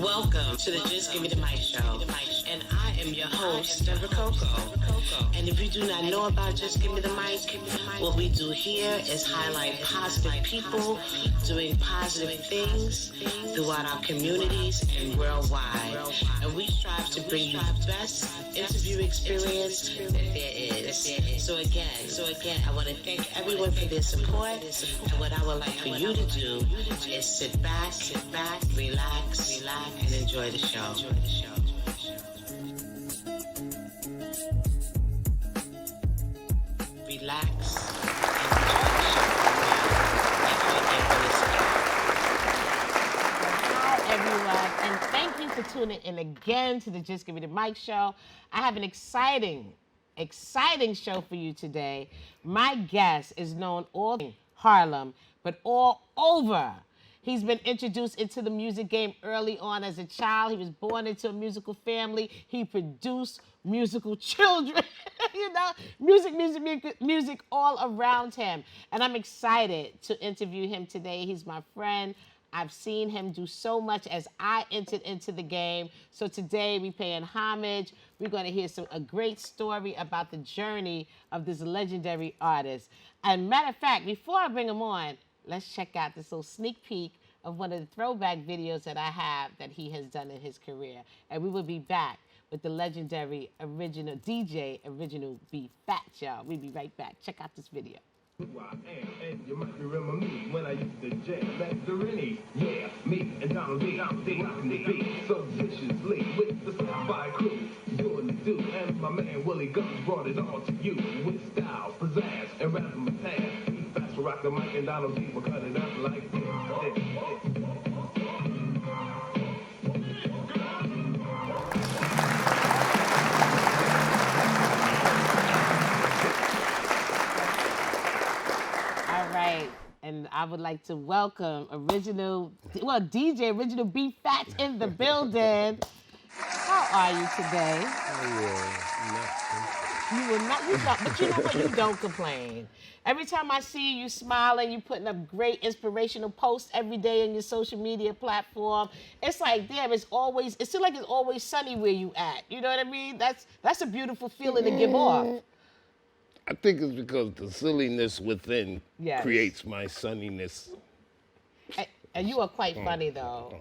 Welcome to the Just Give Me the Mic show. And I am your host, Debra Coco. And if you do not know about Just Give Me the Mic, what we do here is highlight positive people doing positive things throughout our communities and worldwide. And we strive to bring you the best interview experience that there is. So again, I want to thank everyone for their support. And what I would like for you to do is sit back, relax, and enjoy the show. Relax Hi, everyone, and thank you for tuning in again to the Just Give Me the Mic show. I have an exciting show for you today. My guest is known all in Harlem, but all over. He's been introduced into the music game early on as a child. He was born into a musical family. He produced musical children, music all around him. And I'm excited to interview him today. He's my friend. I've seen him do so much as I entered into the game. So today we paying homage. We're going to hear a great story about the journey of this legendary artist. And matter of fact, before I bring him on, let's check out this little sneak peek of one of the throwback videos that I have that he has done in his career. And we will be back with the legendary original DJ, Original B Fat, y'all. We'll be right back. Check out this video. Who I am, and you might remember me when I used to jam at Sereni. Yeah, me and Donald D. I'm rocking the beat so viciously with the sci-fi crew. Doing the do, and my man Willie Guns brought it all to you with style, pizzazz, and razzmatazz. Fast for rock the mic and Donald D will cut it up like this. And I would like to welcome DJ Original B Fat in the building. How are you today? You will not, but you know what? You don't complain. Every time I see you smiling, you putting up great inspirational posts every day on your social media platform. It's like, damn, it seems like it's always sunny where you at. You know what I mean? That's a beautiful feeling to give off. I think it's because the silliness within creates my sunniness. And you are quite funny, though.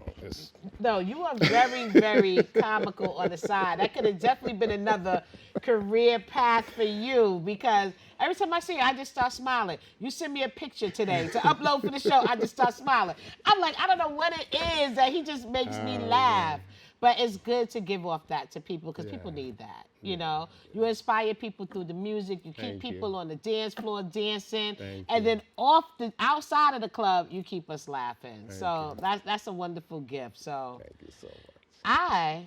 No, you are very, very comical on the side. That could have definitely been another career path for you, because every time I see you, I just start smiling. You send me a picture today to upload for the show, I just start smiling. I'm like, I don't know what it is that he just makes me laugh. But it's good to give off that to people, because people need that. You know, you inspire people through the music. You keep people on the dance floor dancing, and then outside of the club, you keep us laughing. So that's a wonderful gift. So thank you so much.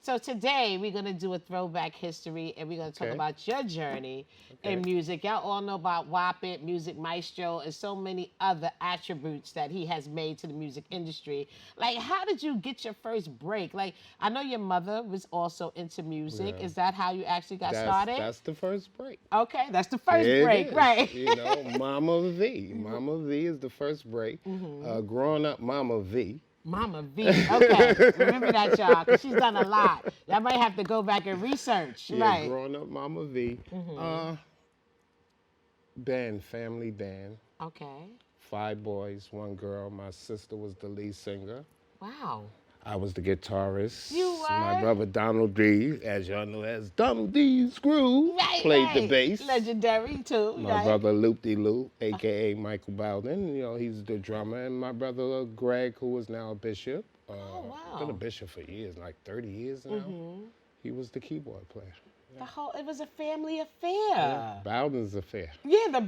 So today we're gonna do a throwback history, and we're gonna talk about your journey in music. Y'all all know about Wop It, Music Maestro, and so many other attributes that he has made to the music industry. Like, how did you get your first break? Like, I know your mother was also into music. Is that how you actually got started? That's the first break. Okay, that's the first break, right? You know, Mama V. Mama V is the first break. Growing up, Mama V. Mama V. Okay, remember that, y'all, because she's done a lot. Y'all might have to go back and research. Yeah, growing up, Mama V. Family band. Okay. 5 boys, 1 girl. My sister was the lead singer. Wow. I was the guitarist. You were? My brother Donald D, as y'all know as Donald D Screw, played the bass. Legendary too. My brother Loop De Loop, aka Michael Bowden, you know, he's the drummer, and my brother Greg, who is now a bishop. Been a bishop for years, like 30 years now. He was the keyboard player. It was a family affair. Yeah, Bowden's affair. Yeah, the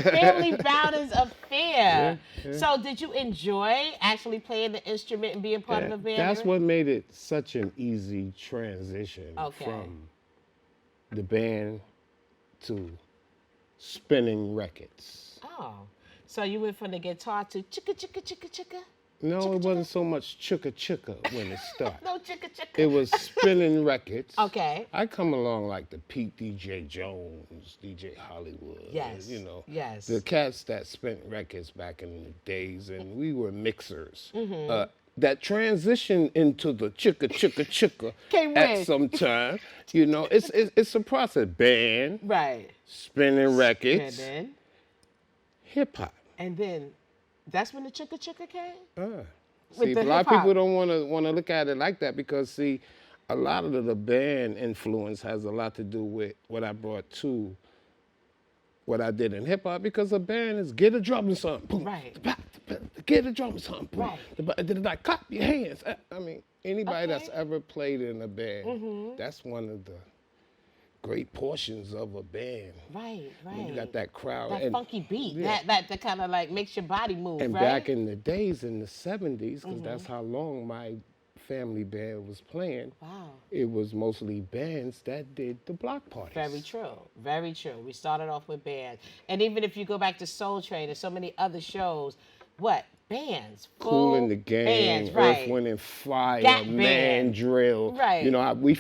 family Bowden's affair. So did you enjoy actually playing the instrument and being part of a band? That's what made it such an easy transition from the band to spinning records. Oh, so you went from the guitar to chicka, chicka, chicka, chicka? No, it wasn't so much chicka chicka when it started. No chicka chicka. It was spinning records. Okay. I come along like the Pete DJ Jones, DJ Hollywood. Yes. You know. Yes. The cats that spent records back in the days, and we were mixers. that transition into the chicka Can't at win. some time. You know, it's a process. Band, Right. spinning records, Spinning. hip hop. And then that's when the chicka came? See, the a lot of hip-hop. people don't want to look at it like that because, see, a lot of the band influence has a lot to do with what I brought to what I did in hip hop, because a band is get a drum and something, boom, Right. get a drum and something, boom, Right. then like clap your hands. I mean, anybody that's Okay. ever played in a band, that's one of the great portions of a band. Right, right. When you got that crowd. That and, funky beat, yeah. that kind of like makes your body move, And right? back in the days, in the 70s, because that's how long my family band was playing, Wow. it was mostly bands that did the block parties. Very true. Very true. We started off with bands. And even if you go back to Soul Train and so many other shows, what? Bands. Cool in Full the Game, bands, right. Earth, Wind and Fire, That Man band. Drill. Right. You know, we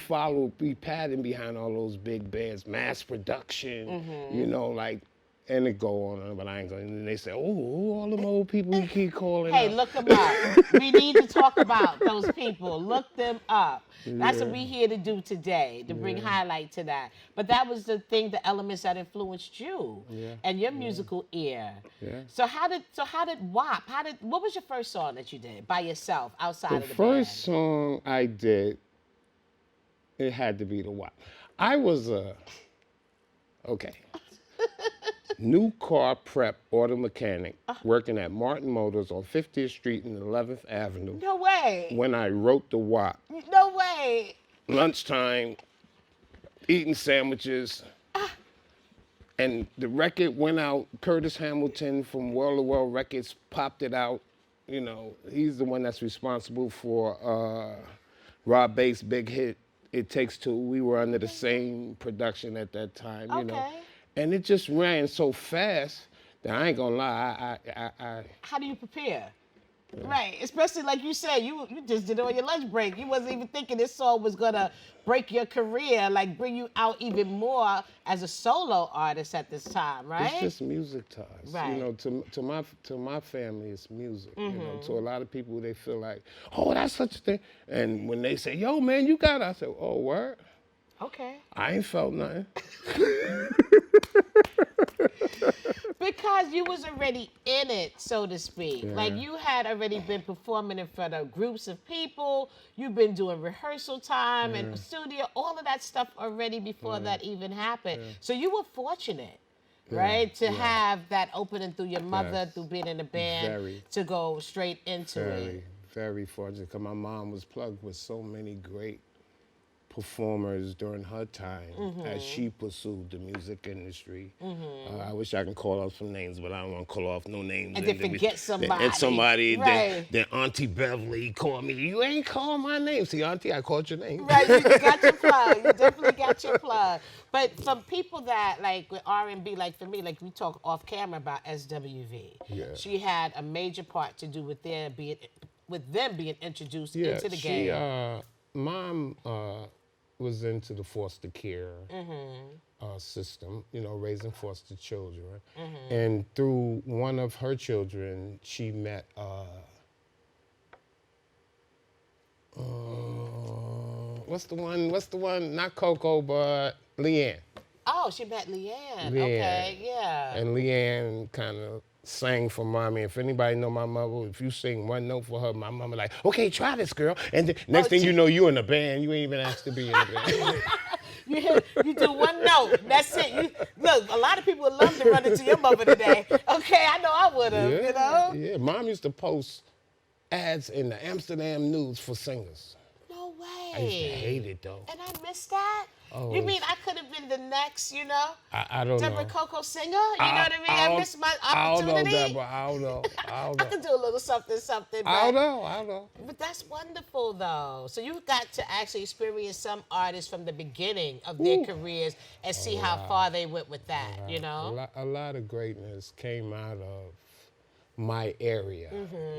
padding behind all those big bands, Mass Production, you know, like, and it go on, but I ain't going. And they say, oh, who all them old people you keep calling Hey, out? look them up. We need to talk about those people. Look them up. That's what we're here to do today, to bring highlight to that. But that was the thing, the elements that influenced you and your musical ear. Yeah. So how did WAP? What was your first song that you did by yourself outside of the first song I did, it had to be the WAP. I was okay. New car prep auto mechanic working at Martin Motors on 50th Street and 11th Avenue. No way. When I wrote the WAP. No way. Lunchtime, eating sandwiches. And the record went out. Curtis Hamilton from World to World Records popped it out. You know, he's the one that's responsible for Rob Bass' big hit, It Takes Two. We were under the same production at that time, you know. And it just ran so fast that I ain't gonna lie, I How do you prepare? Right, especially like you said, you just did it on your lunch break. You wasn't even thinking this song was gonna break your career, like bring you out even more as a solo artist at this time, right? It's just music to us. Right. You know, to my family, it's music. You know, to a lot of people, they feel like, oh, that's such a thing. And when they say, yo, man, you got it, I say, oh, word? Okay. I ain't felt nothing. Because you was already in it, so to speak. Yeah. Like you had already been performing in front of groups of people. You've been doing rehearsal time and studio, all of that stuff already before that even happened. So you were fortunate, right, to have that opening through your mother, through being in a band, to go straight into it. Very fortunate, because my mom was plugged with so many great performers during her time as she pursued the music industry. I wish I could call off some names, but I don't want to call off no names. And then forget somebody. And somebody, right. then Auntie Beverly called me, you ain't called my name. See, Auntie, I called your name. Right, you got your plug. You definitely got your plug. But from people that, like, with R&B, like for me, like we talk off camera about SWV. Yeah. She had a major part to do with them being introduced into the game. Mom was into the foster care system, you know, raising foster children. And through one of her children, she met, what's the one, not Coco, but Leanne. Oh, she met Leanne. Okay, yeah. And Leanne kind of sang for mommy. If anybody know my mother, if you sing one note for her, my mama like, okay, try this, girl. And the next thing you know, you in a band. You ain't even asked to be in a band. You do one note. That's it. Look, a lot of people would love to run into your mother today. Okay, I know I would have, you know? Yeah, Mom used to post ads in the Amsterdam News for singers. No way. I used to hate it, though. And I missed that? Oh, you mean I could have been the next, you know? I don't Debra know. Coco singer? You know what I mean? I missed my opportunity. I don't know, Deborah. I don't know. I could do a little something. But, I don't know. But that's wonderful, though. So you got to actually experience some artists from the beginning of their careers and see how far they went with that, you know? A lot of greatness came out of my area.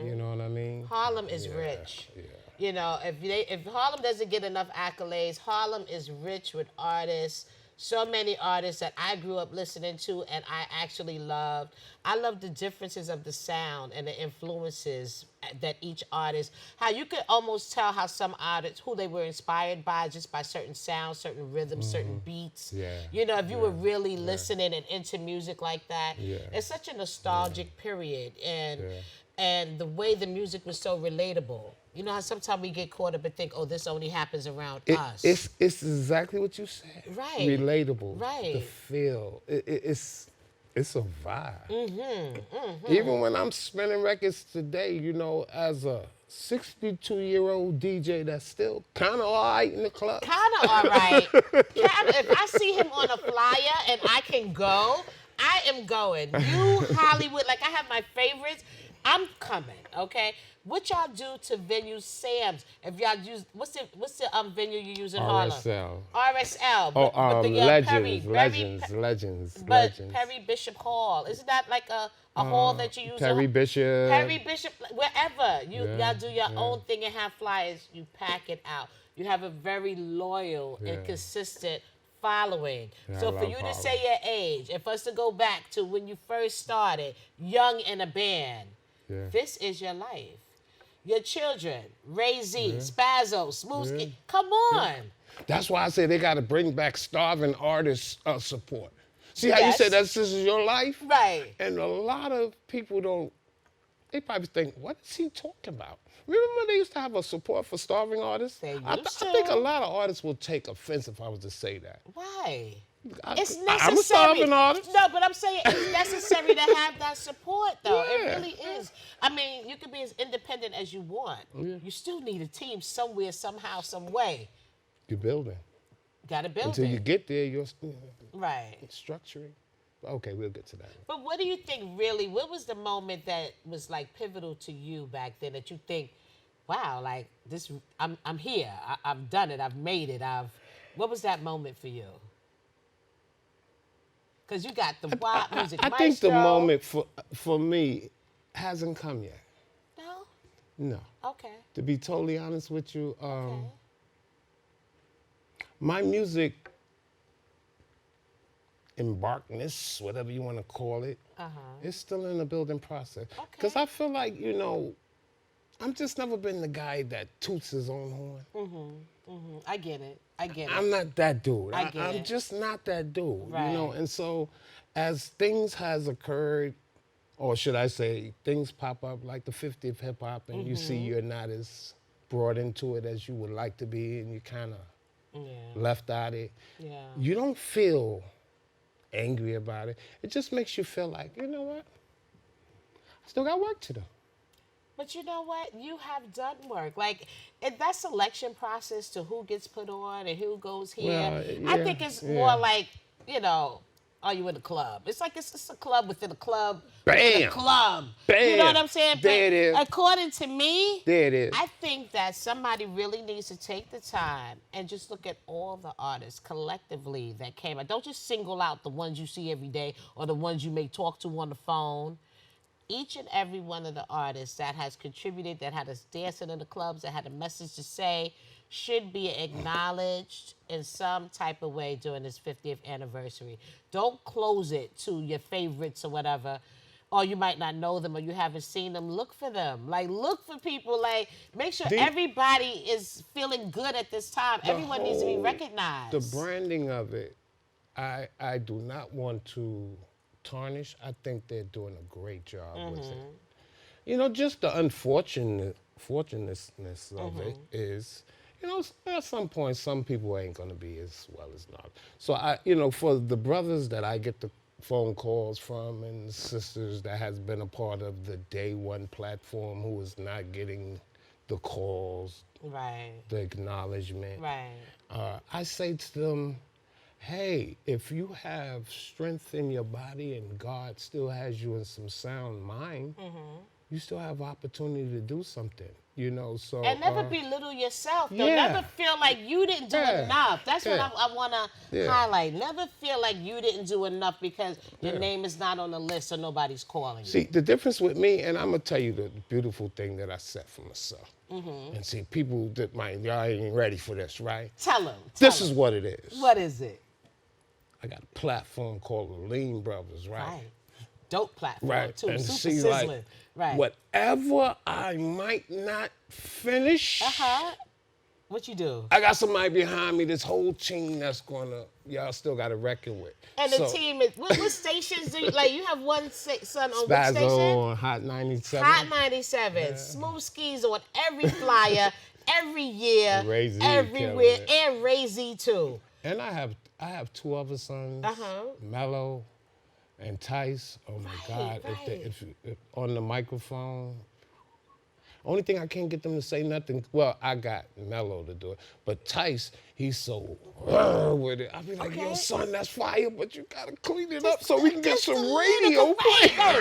You know what I mean? Harlem is rich. Yeah. You know, if Harlem doesn't get enough accolades, Harlem is rich with artists, so many artists that I grew up listening to and I actually loved. I love the differences of the sound and the influences that each artist, how you could almost tell how some artists, who they were inspired by just by certain sounds, certain rhythms, certain beats. Yeah. You know, if you were really listening and into music like that, Yeah. it's such a nostalgic period. And the way the music was so relatable. You know how sometimes we get caught up and think, oh, this only happens around us. It's exactly what you said. Right. Relatable. Right. The feel. It's a vibe. Even when I'm spinning records today, you know, as a 62-year-old DJ that's still kind of all right in the club. Kind of all right. If I see him on a flyer and I can go, I am going. You, Hollywood, like I have my favorites. I'm coming, okay? What y'all do to venue Sam's? If y'all use what's the venue you use in Harlem? RSL. But Legends. Perry Bishop Hall. Isn't that like a hall that you use? Perry Bishop, wherever. Y'all do your own thing and have flyers, you pack it out. You have a very loyal and consistent following. So for you to say your age, and for us to go back to when you first started, young in a band, this is your life. Your children, Ray Z, Spazzo, Smooth, come on. That's why I say they got to bring back starving artists support. See how you said this is your life? Right. And a lot of people they probably think, what is he talking about? Remember they used to have a support for starving artists? I think a lot of artists will take offense if I was to say that. Why? It's necessary. I'm a starving artist. No, but I'm saying it's necessary to have that support, though. It really is. I mean, you can be as independent as you want. You still need a team somewhere, somehow, some way. You're building. Got to build Until you get there, you're structuring. Okay, we'll get to that. But what do you think really, what was the moment that was like pivotal to you back then that you think, wow, like this, I'm here, I've done it, I've made it, what was that moment for you? Because you got the wild music I maestro. think the moment for me hasn't come yet. No? No. Okay. To be totally honest with you, my music embarkness, whatever you want to call it, is still in the building process. Because I feel like, you know, I'm just never been the guy that toots his own horn. I get it. I'm not that dude. I'm just not that dude, right. you know? And so as things has occurred, or should I say, things pop up like the 50th hip hop and you see you're not as brought into it as you would like to be and you kind of left out it. Yeah. You don't feel angry about it. It just makes you feel like, you know what? I still got work to do. But you know what? You have done work. Like, that selection process to who gets put on and who goes here, I think it's more like, you know, are you in a club? It's like it's a club within a club. Bam! Within a club. Bam! You know what I'm saying? There it is. According to me, there it is. I think that somebody really needs to take the time and just look at all the artists collectively that came out. Don't just single out the ones you see every day or the ones you may talk to on the phone. Each and every one of the artists that has contributed, that had us dancing in the clubs, that had a message to say, should be acknowledged in some type of way during this 50th anniversary. Don't close it to your favorites or whatever, or you might not know them or you haven't seen them. Look for them. Like, look for people. Like, make sure everybody is feeling good at this time. Everyone needs to be recognized. The branding of it, I do not want to tarnish. I think they're doing a great job with it. You know, just the unfortunateness of it is, you know, at some point, some people ain't gonna be as well as not. So you know, for the brothers that I get the phone calls from and sisters that has been a part of the day one platform who is not getting the calls, the acknowledgement, I say to them, hey, if you have strength in your body and God still has you in some sound mind, you still have opportunity to do something, you know, so. And never belittle yourself, though. Never feel like you didn't do enough. That's what I want to highlight. Never feel like you didn't do enough because your name is not on the list or nobody's calling you. See, the difference with me, and I'm going to tell you the beautiful thing that I set for myself. And see, people that y'all ain't ready for this, right? Tell them. This is what it is. What is it? I got a platform called the Lean Brothers, right? Dope platform, Right. too. And Super see, sizzling. like, Right. whatever I might not finish, what you do? I got somebody behind me, this whole team that's gonna, y'all still got to reckon with. And the team is, what stations do you, like, you have one son on which station? Spazzo on Hot 97. Hot 97. Yeah. Smooth Skis on every flyer, every year, everywhere, and Ray Z too. And I have 2 other sons, Mello and Tice. Oh my God! If on the microphone, only thing I can't get them to say nothing. Well, I got Mello to do it, but Tice, he's so with it. I be like, yo, son, that's fire, but you gotta clean it up so we can get some radio play.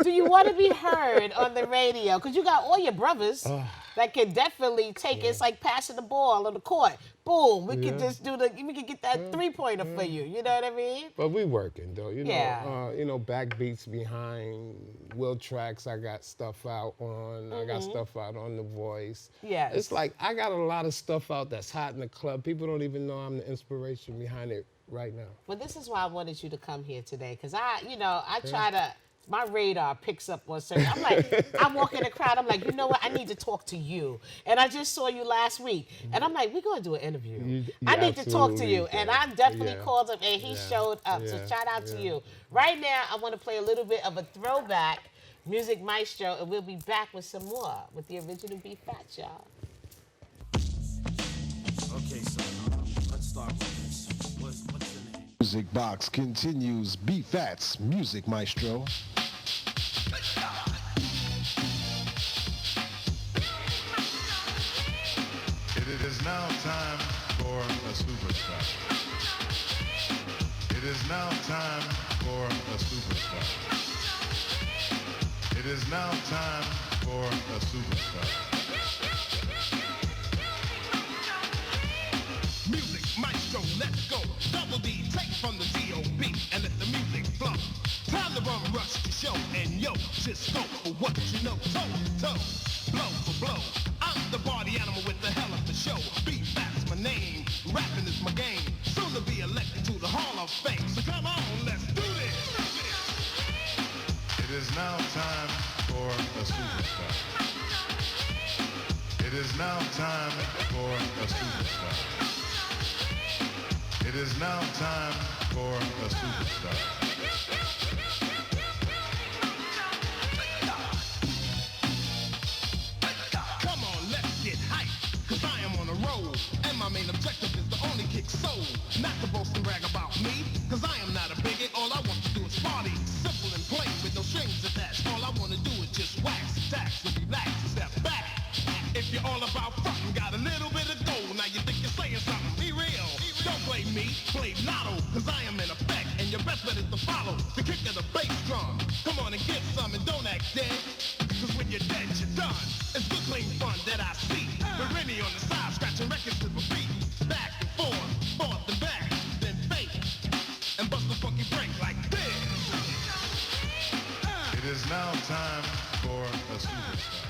Do you want to be heard on the radio? Because you got all your brothers that can definitely take it. It's like passing the ball on the court. Boom, we can just we can get that 3-pointer for you. You know what I mean? But we working though, you know, backbeats behind Will Tracks. I got stuff out on. I got stuff out on The Voice. Yeah, it's like I got a lot of stuff out that's hot in the club. People don't even know I'm the inspiration behind it right now. Well, this is why I wanted you to come here today, because I try to. My radar picks up on certain. I'm like, I walk in the crowd. I'm like, you know what? I need to talk to you. And I just saw you last week. And I'm like, we're going to do an interview. I need to talk to you. And I definitely called him, and he showed up. So shout out to you. Right now, I want to play a little bit of a throwback Music Maestro, and we'll be back with some more with the original Beef Fats, y'all. Okay, so let's start with this. What's the name? Music Box continues. Beef Fats Music Maestro. It is now time for a superstar. It is now time for a superstar. It is now time for a superstar. Music Maestro, let's go. Double D, take from the D.O.B. and let the music flow. Time to run rush the show, and yo, just go for what you know. Toe to toe, blow for blow. I'm the party animal with the hell of the show. Beef, that's my name. Rapping is my game. Soon to be elected to the Hall of Fame. So come on, let's do this. It is now time for a superstar. It is now time for a superstar. It is now time for a superstar. Come on, let's get hype, cause I am on a roll, and my main objective is to only kick soul. Not to boast and brag about me, cause I am not a bigot. All I want to do is party, simple and plain, with no strings attached. All I want to do is just wax, tax, and relax, step back. If you're all about frontin', got a little bit of gold, now you think you're saying something, be real. Don't blame me, blame Lotto, cause I am in effect, and your best bet is to follow the kick of the bass drum. Come on and get some and don't act dead, cause when you're dead, you're done. It's good, clean fun that I see. But Rennie on the side, scratching records to the beat. Back and forth and back, then fake, and bust the funky break like this. It is now time for a superstar.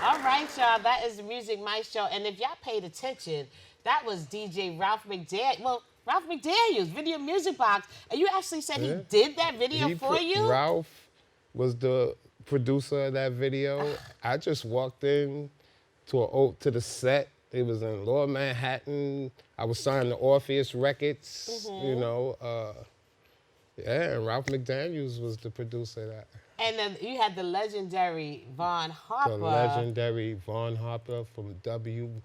All right, y'all, that is the Music Maestro. And if y'all paid attention, that was DJ Ralph McDaniel. Well, Ralph McDaniel's Video Music Box. And you actually said he did that video for you? Ralph was the producer of that video. I just walked in to the set. It was in Lower Manhattan. I was signed to Orpheus Records, you know. And Ralph McDaniels was the producer of that. And then you had the legendary Von Harper. The legendary Von Harper from WBLS.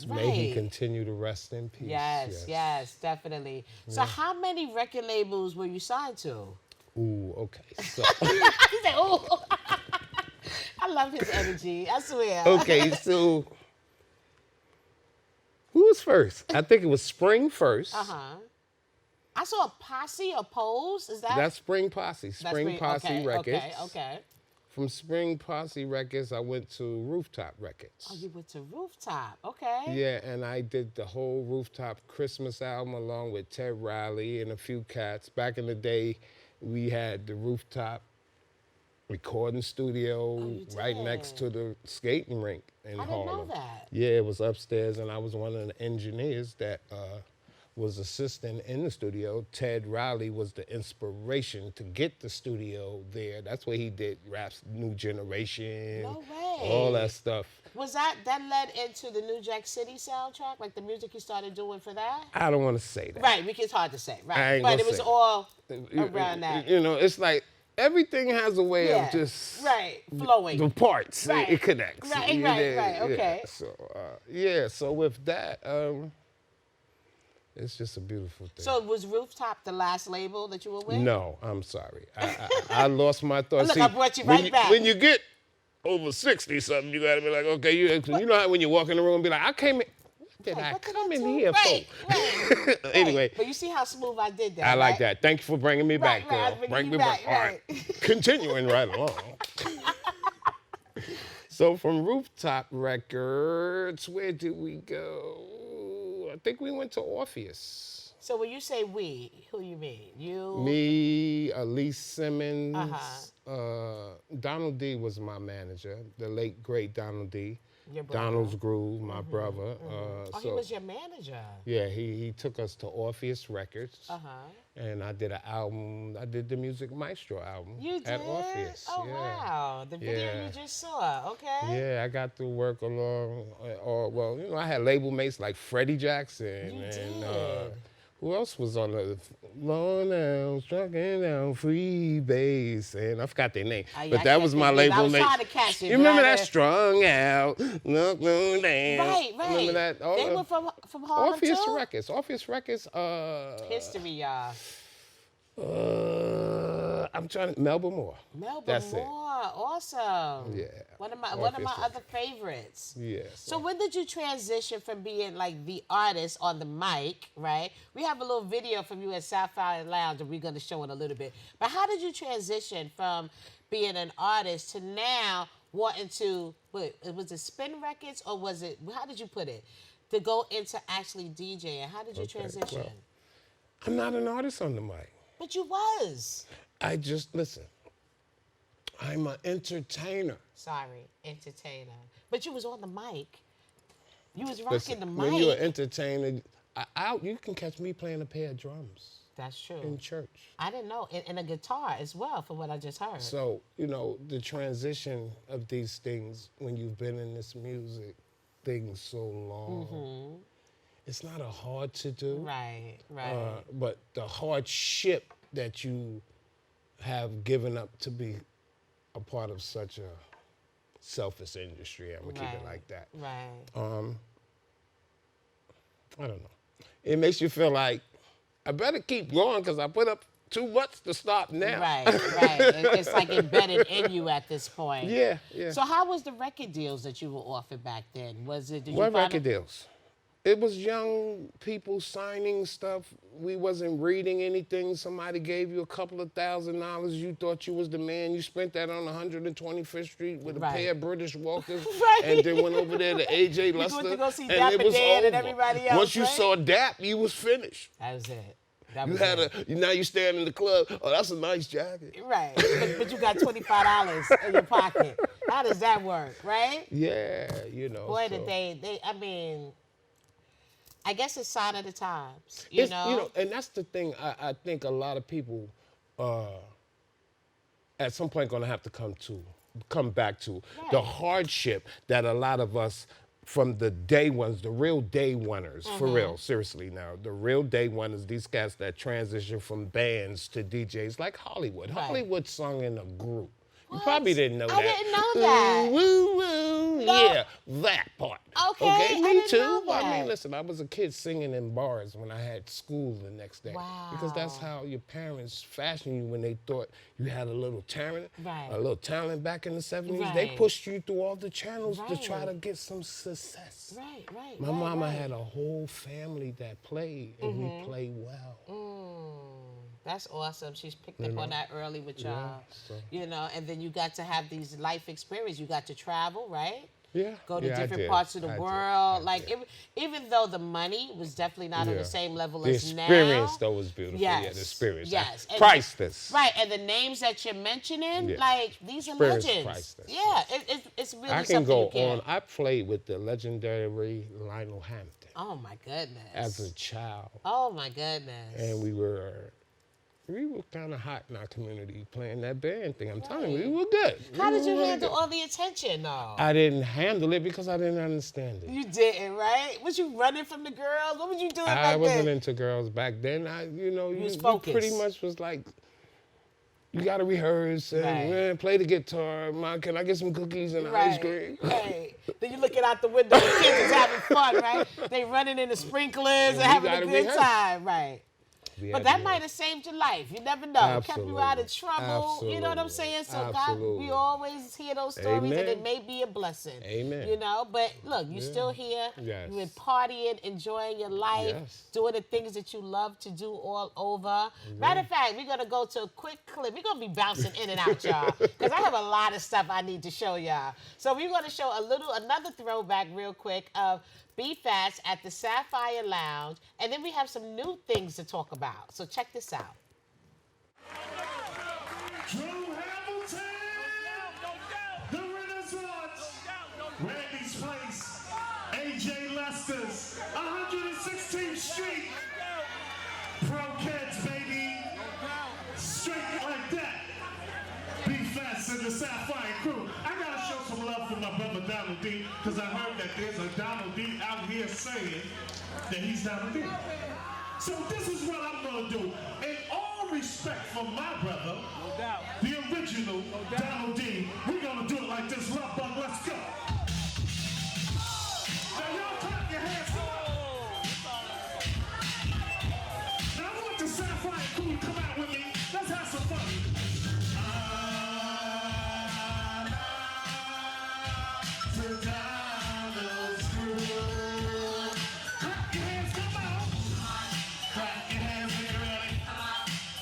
May he continue to rest in peace. Yes, definitely. Yeah. So how many record labels were you signed to? Ooh, okay. So. He said, ooh. I love his energy, I swear. Okay, so who was first? I think it was Spring first. I saw a Posse or Pose. Is that? That's Spring Posse. Spring Posse Records. Okay. From Spring Posse Records, I went to Rooftop Records. Oh, you went to Rooftop. Okay. Yeah, and I did the whole Rooftop Christmas album along with Ted Riley and a few cats. Back in the day, we had the Rooftop recording studio right did? next to the skating rink in I didn't Harlem. know that. Yeah, it was upstairs, and I was one of the engineers that was assisting in the studio. Ted Riley was the inspiration to get the studio there. That's where he did Rap's New Generation. No way. All that stuff. Was that led into the New Jack City soundtrack, like the music you started doing for that? I don't want to say that. Right, because it's hard to say, I right? ain't But gonna it was say all it. around that. You know, it's like everything has a way of just flowing. the parts. Right. It connects. Right, You right, know, right. Okay. So so with that, it's just a beautiful thing. So was Rooftop the last label that you were with? No, I'm sorry. I lost my thoughts. Look, See, I brought you right back. When you get over 60 something, you gotta be like, okay, you know how when you walk in the room and be like, I came in. What did I come in here for? Right. Anyway. But you see how smooth I did that. I like right? that. Thank you for bringing me back, girl. I'm bringing Bring you me back, All right. Continuing right along. So from Rooftop Records, where did we go? I think we went to Orpheus. So when you say we, who you mean? You? Me, Elise Simmons, Donald D was my manager, the late great Donald D. Your brother. Donald's Groove, my brother. He was your manager. Yeah, he took us to Orpheus Records. And I did an album. I did the Music Maestro album at Orpheus. Oh, yeah. wow. The video you just saw, okay. Yeah, I got to work along, well, you know, I had label mates like Freddie Jackson. You and did. who else was on the Long Down, Trucking Down, Free Base, and I forgot their name. But that was my label mate. I was trying to catch it. You remember that? Strung Out, Look Down. Right. Remember that? They were from Harlem Orpheus too? Records. Orpheus Records. History, y'all. I'm trying to Melba Moore. Melba That's Moore, it. awesome. Yeah. One of my Orpheus other favorites. Yeah. So when did you transition from being like the artist on the mic, right? We have a little video from you at Sapphire Lounge, and we're going to show it a little bit. But how did you transition from being an artist to now wanting to? Was it Spin Records or was it? How did you put it? To go into actually DJing. How did you transition? Well, I'm not an artist on the mic. But you was. I just listen. I'm an entertainer. Sorry, entertainer. But you was on the mic. You was rocking Listen, the mic. when you're an entertainer, you can catch me playing a pair of drums. That's true. In church. I didn't know. And a guitar as well, from what I just heard. So, you know, the transition of these things, when you've been in this music thing so long, it's not a hard to do. Right. But the hardship that you have given up to be a part of such a selfish industry, I'm gonna keep it like that. Right. I don't know. It makes you feel like I better keep going because I put up too much to stop now. Right. It's like embedded in you at this point. Yeah. So how was the record deals that you were offered back then? Was it? Did What you find record deals? It was young people signing stuff. We wasn't reading anything. Somebody gave you a couple of $1,000. You thought you was the man. You spent that on 125th Street with a pair of British Walkers. And then went over there to AJ Luster. You went to go see and Dapper it was Dan over. and everybody else, Once you saw Dap, you was finished. That was it. Now you stand in the club. Oh, that's a nice jacket. Right. But you got $25 in your pocket. How does that work, right? Yeah, you know. Boy, did they, I mean, I guess it's sign of the times, you know? And that's the thing I think a lot of people at some point gonna have to come back to. The hardship that a lot of us from the day ones, the real day oneers, for real, seriously now, the real day oneers, these cats that transition from bands to DJs like Hollywood. Hollywood sung in a group. You probably didn't know that. I didn't know that. Woo, woo, yeah, that part. Okay, me too. know that. I mean, listen, I was a kid singing in bars when I had school the next day. Wow. Because that's how your parents fashioned you when they thought you had a little talent, back in the 70s. They pushed you through all the channels to try to get some success. Right. My mama had a whole family that played, and we played well. That's awesome. She's picked up on that early with y'all. You know, and then you got to have these life experiences. You got to travel, right? go to I different did. parts of the I did. world. I Like, did. even though the money was definitely not on the same level as now. The experience, though, was beautiful. Yes. Yeah, the experience. Yes. And Priceless. Right, and the names that you're mentioning, Yeah. like, these are Experience legends. priceless. Yeah, it's really I can something go you can. on. I played with the legendary Lionel Hampton Oh, my goodness. as a child. Oh, my goodness. And we were kind of hot in our community playing that band thing. I'm telling you, we were good. How We did you were really handle good. all the attention, though? I didn't handle it because I didn't understand it. You didn't, right? Was you running from the girls? What was you doing I back wasn't then? into girls back then. You was pretty focused. much was like, you got to rehearse and Right. play the guitar. Mom, can I get some cookies and ice cream? Right. Then you looking out the window, the kids is having fun, right? They running in the sprinklers and we having a gotta good rehearse. time, right? We But had that to might have saved your life. You never know. It kept you out of Absolutely. trouble. You know what I'm saying? So God, Absolutely. we always hear those stories, and Amen. it may be a blessing. Amen. You know, but look, you're still here. Yes. You've been partying, enjoying your life, Yes. doing the things that you love to do all over. Matter of fact, we're gonna go to a quick clip. We're gonna be bouncing in and out, y'all, because I have a lot of stuff I need to show y'all. So we're gonna show another throwback real quick of B-Fats at the Sapphire Lounge, and then we have some new things to talk about. So check this out. Drew Hamilton, the Renaissance, Randy's Place, AJ Lester's, 116th Street, Pro Kids, baby, straight like that. B-Fats and the Sapphire crew. I gotta show some love for my brother Donald D, because I heard that there's a Donald D out here saying that he's Donald D. So this is what I'm gonna do. In all respect for my brother, the original Donald D, we're gonna do it like this. Love bug, let's go. Now y'all clap your hands. Come on. Now I want the Sapphire crew to come out with me. Let's have some fun. To Donald's crew. Clap your hands, come on. Clap your hands, everybody.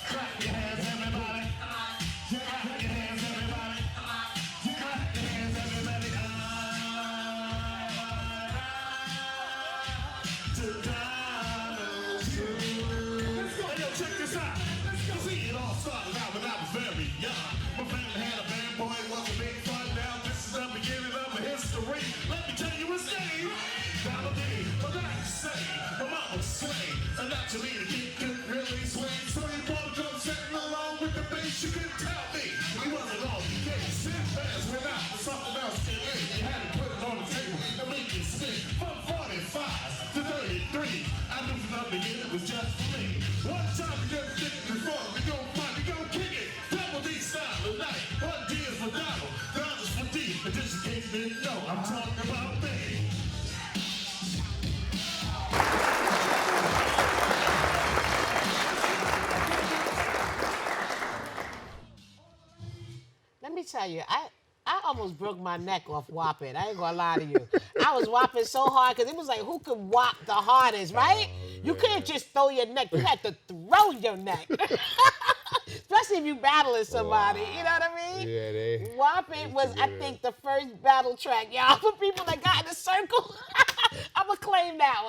Clap your hands, everybody. Clap your hands, everybody. Clap your hands, everybody. To Donald's crew. Let's go. Hey, yo, check this out. Let's go. See, it all started out when I was very young. My family had a band, boy, it was a big fun. Now this is the beginning of a history. Let me tell you his name. Donald D. But I say, my mama say, and naturally the kid couldn't really swing. So he bought a drum set along with the bass. You couldn't tell me he wasn't on the case. Sin fast went out for something else to eat. You had to put it on the table to make it spin. From 45 to 33, I knew from the beginning it was just for me. One time we just kick it before we go fight, we go kick it. Double D style tonight. One D is for Donald, Donald's for D. But just in case you didn't know, I'm talking about me. Let me tell you, I almost broke my neck off whopping. I ain't gonna lie to you. I was whopping so hard because it was like, who could whop the hardest, right? You couldn't just throw your neck. You had to throw your neck. Especially if you battling somebody, you know what I mean? Yeah, Whopping was, I think, the first battle track, y'all, for people that got in a circle. I'm gonna claim that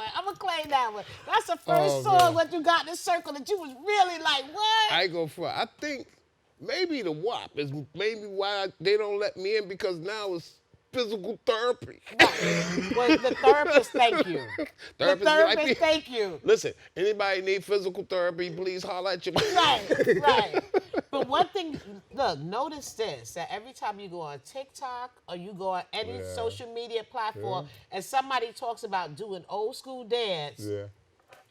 one. That's the first song when you got in a circle that you was really like, what? I go for it. I think maybe the WAP is maybe why they don't let me in, because now it's physical therapy. Well, the therapist, thank you. The therapist, like, thank you. Listen, anybody need physical therapy, please holler at your Right. But one thing, look, notice this, that every time you go on TikTok or you go on any social media platform and somebody talks about doing old school dance,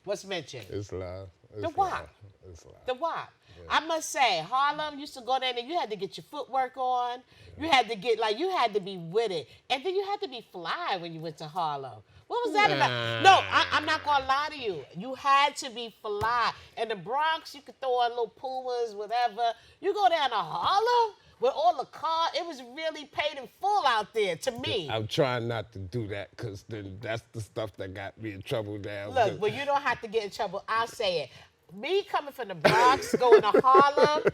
what's mentioned? It's loud. The WAP. It's loud. The WAP. I must say, Harlem used to go there and you had to get your footwork on. You had to you had to be with it. And then you had to be fly when you went to Harlem. What was that about? No, I'm not going to lie to you. You had to be fly. In the Bronx, you could throw on little Pumas, whatever. You go down to Harlem with all the cars, it was really paid in full out there, to me. I'm trying not to do that, because then that's the stuff that got me in trouble now. Look, well, you don't have to get in trouble. I'll say it. me coming from the Bronx, going to Harlem,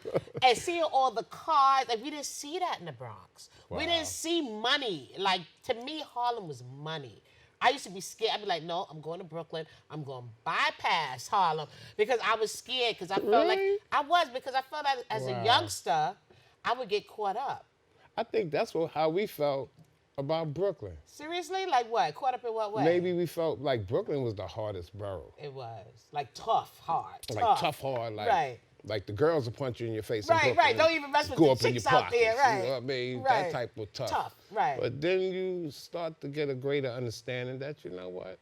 and seeing all the cars, like we didn't see that in the Bronx. Wow. We didn't see money. Like to me, Harlem was money. I used to be scared. I'd be like, no, I'm going to Brooklyn. I'm going to bypass Harlem because I was scared because I felt like because I felt like as a youngster, I would get caught up. I think that's how we felt about Brooklyn. Seriously? Like what? Caught up in what way? Maybe we felt like Brooklyn was the hardest borough. It was. Like tough, hard. Like tough, hard, like right. Like the girls will punch you in your face. Right. Don't even mess with the chicks out there. Right. You know what I mean? Right. That type of tough. Tough, right. But then you start to get a greater understanding that, you know what?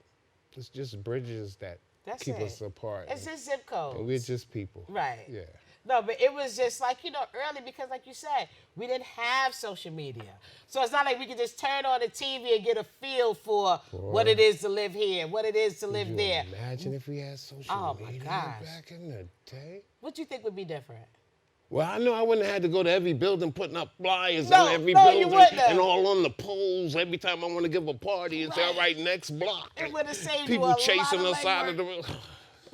It's just bridges that keep us apart. It's just zip codes. And we're just people. Right. Yeah. No, but it was just like, early because like you said, we didn't have social media. So it's not like we could just turn on the TV and get a feel for what it is to live here, what it is to live there. Imagine if we had social media back in the day. What do you think would be different? Well, I know I wouldn't have had to go to every building putting up flyers on every building and all on the poles every time I want to give a party and say, all right, next block. It would have saved people you a chasing lot of us out of the room.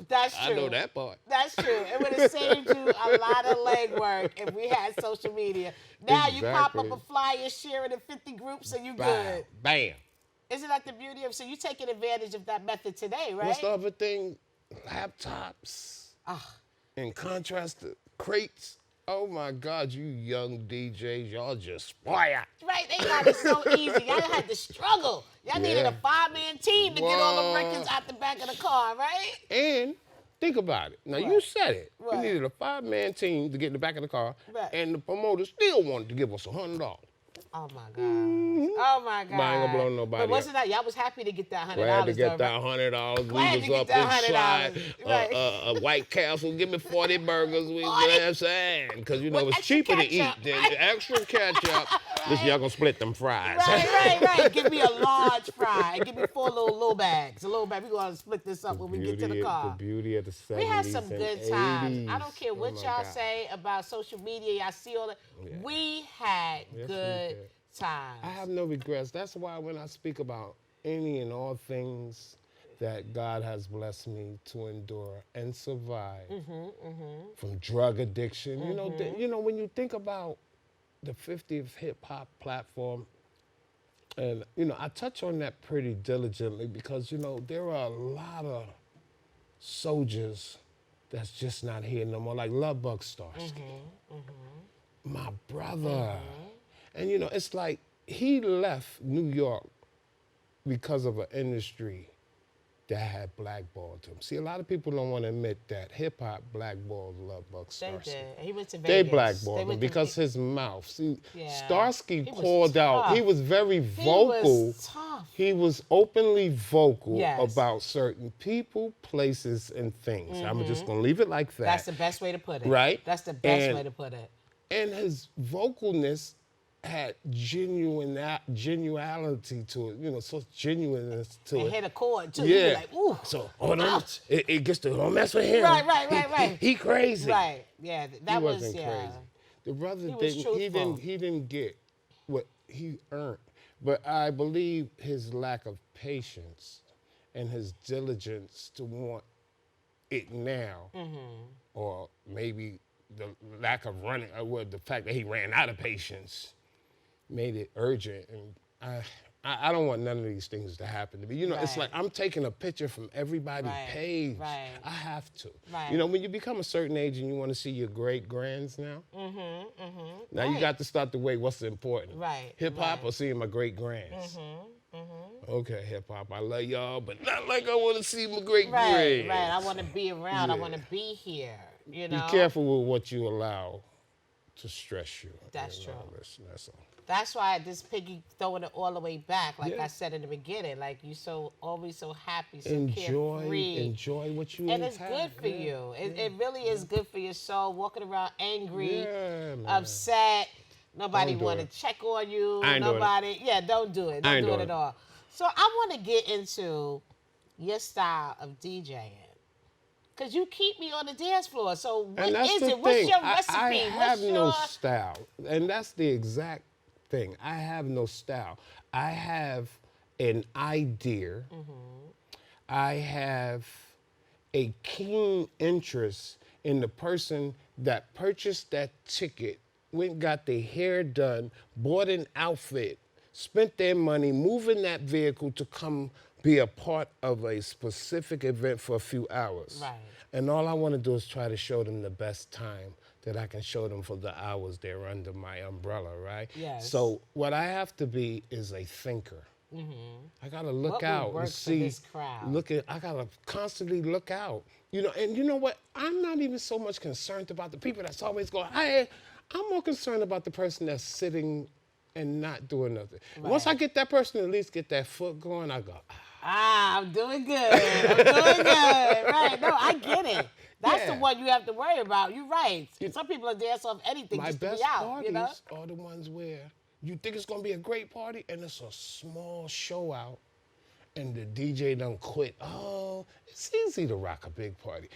That's true. I know that part. That's true. It would have saved you a lot of legwork if we had social media. Now you pop up a flyer, share it in 50 groups, and you good. Bam. Isn't that the beauty of? So you taking advantage of that method today, right? What's the other thing? Laptops. In contrast to crates. Oh my God, you young DJs, y'all just fire. Right, they got it so easy. Y'all had to struggle. Y'all needed a 5-man team to get all the records out the back of the car, right? And think about it. Now, you said it. We needed a 5-man team to get in the back of the car, and the promoter still wanted to give us $100. Oh my God. Oh my God. I ain't gonna blow nobody. But wasn't that y'all was happy to get that $100? Glad to get that $100. We was up inside a White Castle. Give me 40 burgers. You know what I'm saying? Because it's cheaper to eat than extra ketchup. Listen, y'all gonna split them fries. Right. Give me a large fry and give me 4 little bags. A little bag. We gonna split this up when we get to the car. The beauty of the 70s. We had some good times. 80s. I don't care what y'all say about social media. Y'all see all that. Yeah. We had good times. I have no regrets. That's why when I speak about any and all things that God has blessed me to endure and survive from drug addiction, when you think about the 50th hip hop platform, and I touch on that pretty diligently because there are a lot of soldiers that's just not here no more, like Love Bug Starsky. My brother. And it's like he left New York because of an industry that had blackballed him. See, a lot of people don't want to admit that hip-hop blackballed Love Bug Starsky. They did. He went to Vegas. They blackballed him because his mouth. See, Starsky called out. He was very vocal. He was tough. He was openly vocal about certain people, places, and things. I'm just going to leave it like that. That's the best way to put it. Right? That's the best way to put it. And his vocalness had genuality to it, so genuineness to it. And hit a chord too. Yeah. Like, ooh. So, it gets to, don't mess with him. Right. He crazy. Right. Yeah, that was crazy. The brother he didn't get what he earned. But I believe his lack of patience and his diligence to want it now, or maybe the lack of running, or the fact that he ran out of patience made it urgent. And I don't want none of these things to happen to me. It's like I'm taking a picture from everybody's page. I have to. When you become a certain age and you want to see your great-grands now, now you got to start to weigh what's important. Hip-hop or seeing my great-grands. Okay, hip-hop, I love y'all, but not like I want to see my great-grands. Right, I want to be around. I want to be here. Be careful with what you allow to stress you. That's true. That's all. That's why this piggy throwing it all the way back, like I said in the beginning. Like you always so happy, so carefree. Enjoy what you have. And it's good for you. It really is good for your soul. Walking around angry, upset. Nobody want to check on you. Nobody. Don't do it. Don't do it at all. So I want to get into your style of DJing. Because you keep me on the dance floor. So what is it? What's your recipe? I have no style. And that's the exact thing. I have no style. I have an idea. I have a keen interest in the person that purchased that ticket, went and got their hair done, bought an outfit, spent their money moving that vehicle to come be a part of a specific event for a few hours. Right. And all I want to do is try to show them the best time that I can show them for the hours they're under my umbrella, right? Yes. So what I have to be is a thinker. I gotta look out and see. This crowd? I gotta constantly look out. You know, and you know what? I'm not even so much concerned about the people that's always going, hey, I'm more concerned about the person that's sitting and not doing nothing. Right. Once I get that person to at least get that foot going, I go, I'm doing good. I'm doing good. Right. No, I get it. That's Yeah. the one you have to worry about. You're right. Some people will dance off anything my just to best be out, parties you know? are the ones where you think it's gonna be a great party and it's a small show out and the DJ done quit. Oh, it's easy to rock a big party.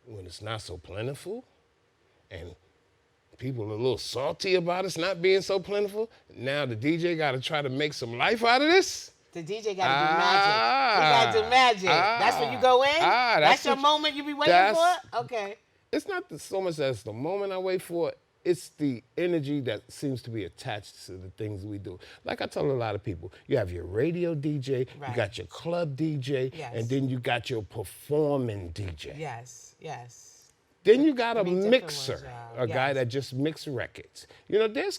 When it's not so plentiful and people are a little salty about it's not being so plentiful, now the DJ gotta try to make some life out of this. The DJ got to do magic. He got to do magic. That's when you go in? That's your moment you be waiting for? Okay. It's not so much as the moment I wait for, it's the energy that seems to be attached to the things we do. Like I tell a lot of people, you have your radio DJ, Right. you got your club DJ, Yes. and then you got your performing DJ. Yes, yes. Then you got a Three different mixer, ones, yeah. a guy Yes. that just mix records. You know, there's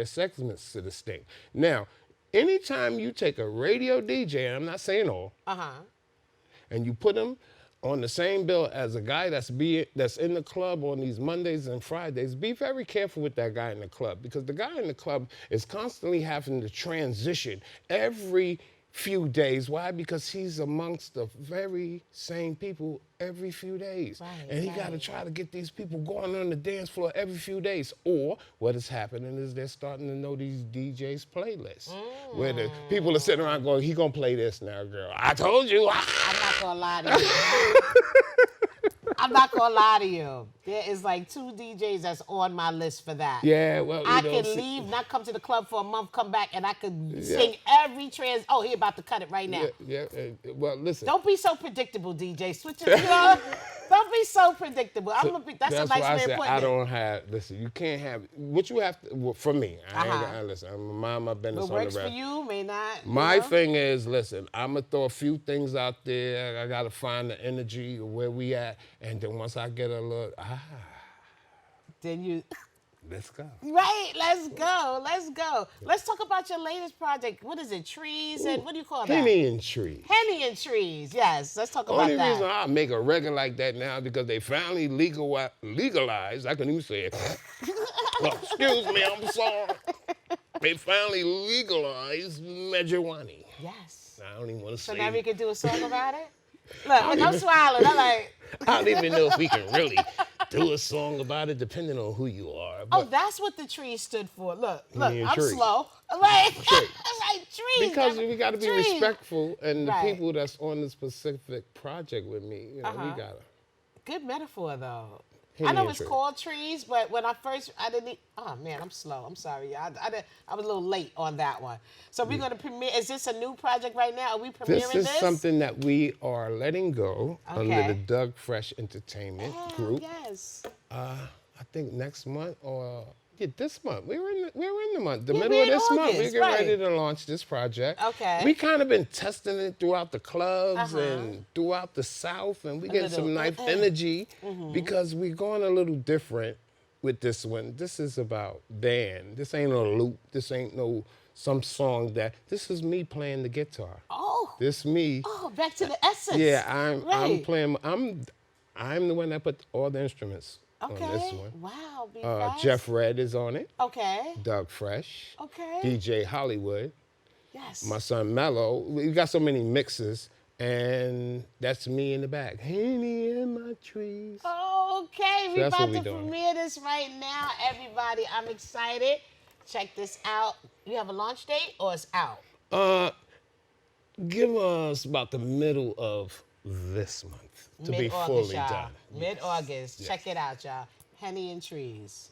segments to this thing. Now, anytime you take a radio DJ, and I'm not saying all, and you put him on the same bill as a guy that's in the club on these Mondays and Fridays, be very careful with that guy in the club, because the guy in the club is constantly having to transition every few days. Why? Because he's amongst the very same people every few days. Right, and he got to try to get these people going on the dance floor every few days. Or what is happening is they're starting to know these DJs playlists, where the people are sitting around going, he gonna play this now, girl. I told you. I'm not going to lie to you. I'm not going to lie to you. There is like 2 DJs that's on my list for that. Yeah, well, I can leave, not come to the club for a month, come back, and I could sing every Oh, he about to cut it right now. Well, listen. Don't be so predictable, DJ. Switch it, you know? Don't be so predictable. That's a nice why I way of said putting I it. don't have, listen, you can't have, what you have to, well, for me, listen, I'm a mind my business What on works the for rap. you may not. My you know? thing is, listen, I'm going to throw a few things out there. I got to find the energy of where we at. And then once I get a look, Then you... let's go. Right, let's go. Let's talk about your latest project. What is it, Trees? And what do you call that? Henny and Trees. Henny and Trees, yes. Let's talk about Only that. reason I make a record like that now because they finally legalized. I can even say it. Oh, excuse me, I'm sorry. They finally legalized marijuana. Yes. I don't even want to So say now it. we can do a song about it? Look, I'm smiling. I'm like... I don't even know if we can really do a song about it, depending on who you are. Oh, that's what the tree stood for. Look, Me and I'm Tree. slow. Like, Tree. like trees. Because we got to be Trees. respectful, and the Right. people that's on the specific project with me, you know, we gotta. Good metaphor, though. Henny I know and it's Tree. called Trees, but when I didn't. Oh man, I'm slow. I'm sorry, y'all. I was a little late on that one. So we're gonna premiere. Is this a new project right now? Are we premiering This is something that we are letting go under Okay. the Doug Fresh Entertainment group. Yes. I think next month or this month. We're in the month, the Yeah, middle we're of in this month. August, We're getting right. ready to launch this project. Okay. We kind of been testing it throughout the clubs and throughout the South, and we getting some nice energy because we're going a little different with this one. This is about Dan. This ain't no loop. This ain't no some song that. This is me playing the guitar. Oh. This me. Oh, back to the essence. Yeah, I'm Right. playing. I'm the one that put all the instruments on this Okay. one. Wow. Be fast. Jeff Red is on it. Okay. Doug Fresh. Okay. DJ Hollywood. Yes. My son Mello. We got so many mixes, and that's me in the back. Henny in my trees. Okay, we're that's about what we to doing. premiere this right now, everybody. I'm excited. Check this out. You have a launch date or it's out? Give us about the middle of this month to be Mid-August, fully y'all. done. Mid-August. Yes. Check it out, y'all. Henny and Trees.